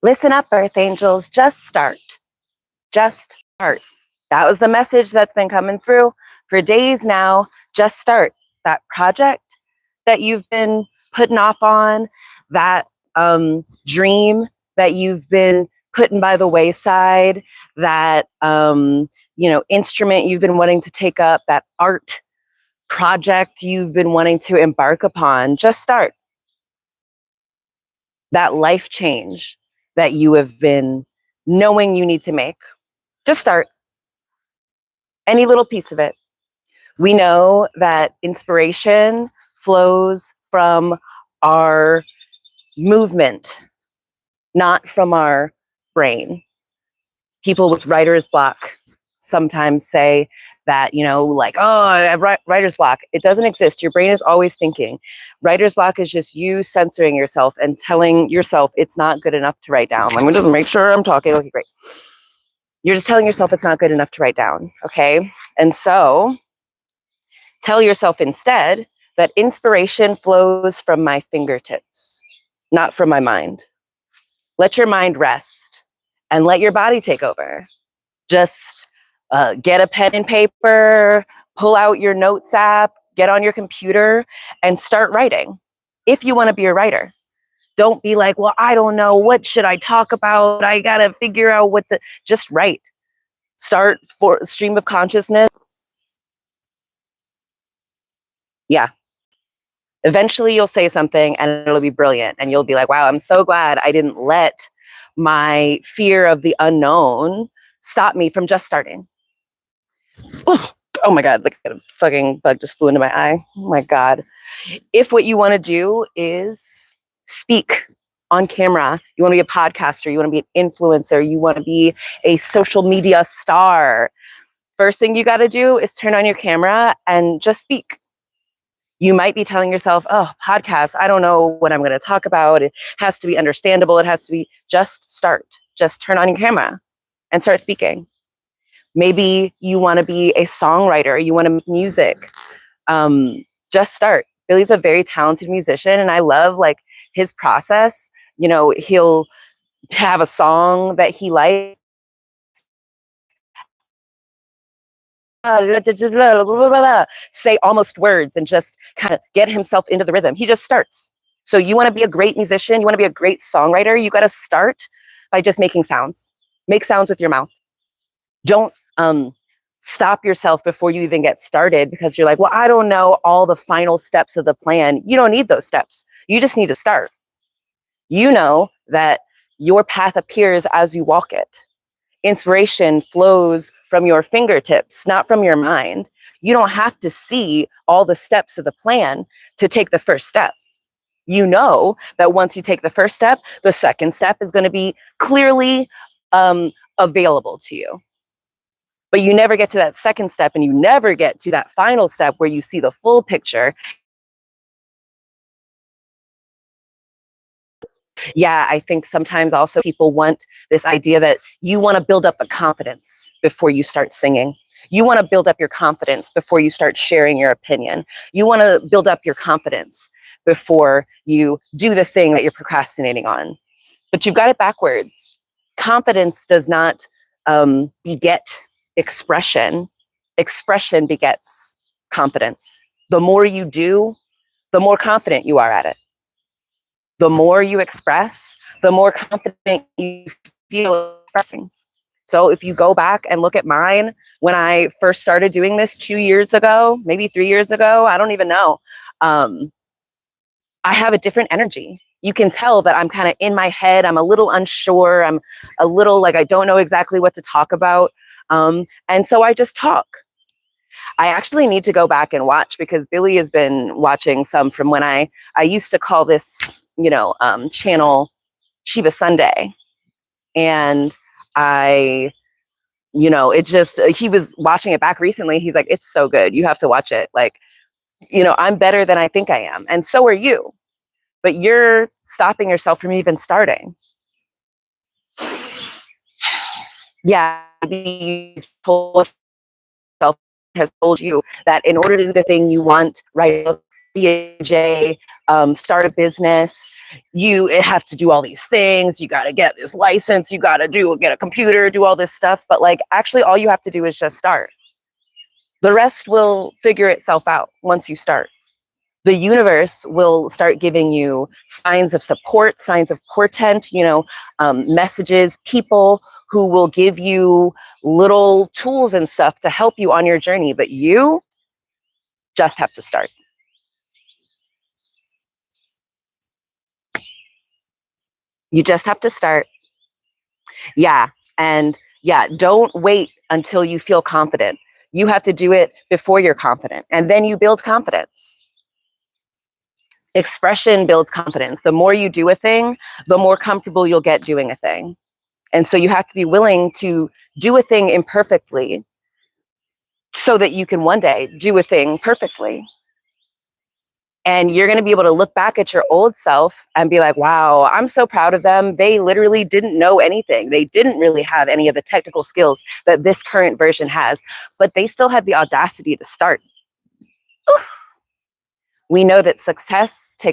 Listen up, Earth Angels, just start. Just start. That was the message that's been coming through for days now. Just start that project that you've been putting off on, that dream that you've been putting by the wayside, that instrument you've been wanting to take up, that art project you've been wanting to embark upon. Just start. That life change that you have been knowing you need to make. Just start. Any little piece of it. We know that inspiration flows from our movement, not from our brain. People with writer's block sometimes say that, like, oh, I have writer's block. It doesn't exist. Your brain is always thinking. Writer's block is just you censoring yourself and telling yourself it's not good enough to write down. Let me just make sure I'm talking. Okay, great. You're just telling yourself it's not good enough to write down, okay? And so tell yourself instead that inspiration flows from my fingertips, not from my mind. Let your mind rest and let your body take over. Just get a pen and paper, pull out your notes app, get on your computer and start writing. If you want to be a writer, don't be like, well, I don't know. What should I talk about? I got to figure out just write. Start for stream of consciousness. Yeah. Eventually you'll say something and it'll be brilliant. And you'll be like, wow, I'm so glad I didn't let my fear of the unknown stop me from just starting. Oh my God, look at a fucking bug just flew into my eye. Oh my God. If what you want to do is speak on camera, you want to be a podcaster, you want to be an influencer, you want to be a social media star, first thing you got to do is turn on your camera and just speak. You might be telling yourself, oh, podcast, I don't know what I'm going to talk about. It has to be understandable. It has to be, just start. Just turn on your camera and start speaking. Maybe you want to be a songwriter. You want to make music. Just start. Billy's a very talented musician and I love like his process. He'll have a song that he likes. Say almost words and just kind of get himself into the rhythm. He just starts. So you want to be a great musician, you want to be a great songwriter, you got to start by just making sounds. Make sounds with your mouth. Don't stop yourself before you even get started because you're like, well, I don't know all the final steps of the plan. You don't need those steps. You just need to start. You know that your path appears as you walk it. Inspiration flows from your fingertips, not from your mind. You don't have to see all the steps of the plan to take the first step. You know that once you take the first step, the second step is going to be clearly available to you. But you never get to that second step and you never get to that final step where you see the full picture. Yeah, I think sometimes also people want this idea that you want to build up a confidence before you start singing. You want to build up your confidence before you start sharing your opinion. You want to build up your confidence before you do the thing that you're procrastinating on. But you've got it backwards. Confidence does not beget expression. Expression begets confidence. The more you do, the more confident you are at it. The more you express, the more confident you feel expressing. So if you go back and look at mine, when I first started doing this 2 years ago, maybe 3 years ago, I don't even know. I have a different energy. You can tell that I'm kind of in my head. I'm a little unsure. I'm a little like, I don't know exactly what to talk about. And so I just talk. I actually need to go back and watch because Billy has been watching some from when I used to call this, channel Sheba Sunday. And he was watching it back recently. He's like, it's so good. You have to watch it. Like, I'm better than I think I am. And so are you. But you're stopping yourself from even starting. Yeah, you told yourself has told you that in order to do the thing you want, write a book, be a DJ, start a business, you have to do all these things. You got to get this license. You got to get a computer, do all this stuff. But like, actually, all you have to do is just start. The rest will figure itself out once you start. The universe will start giving you signs of support, signs of portent, messages, people who will give you little tools and stuff to help you on your journey. But you just have to start. You just have to start. Yeah. And yeah, don't wait until you feel confident. You have to do it before you're confident, and then you build confidence. Expression builds confidence. The more you do a thing, the more comfortable you'll get doing a thing. And so you have to be willing to do a thing imperfectly so that you can one day do a thing perfectly. And you're going to be able to look back at your old self and be like, wow, I'm so proud of them. They literally didn't know anything. They didn't really have any of the technical skills that this current version has, but they still had the audacity to start. We know that success takes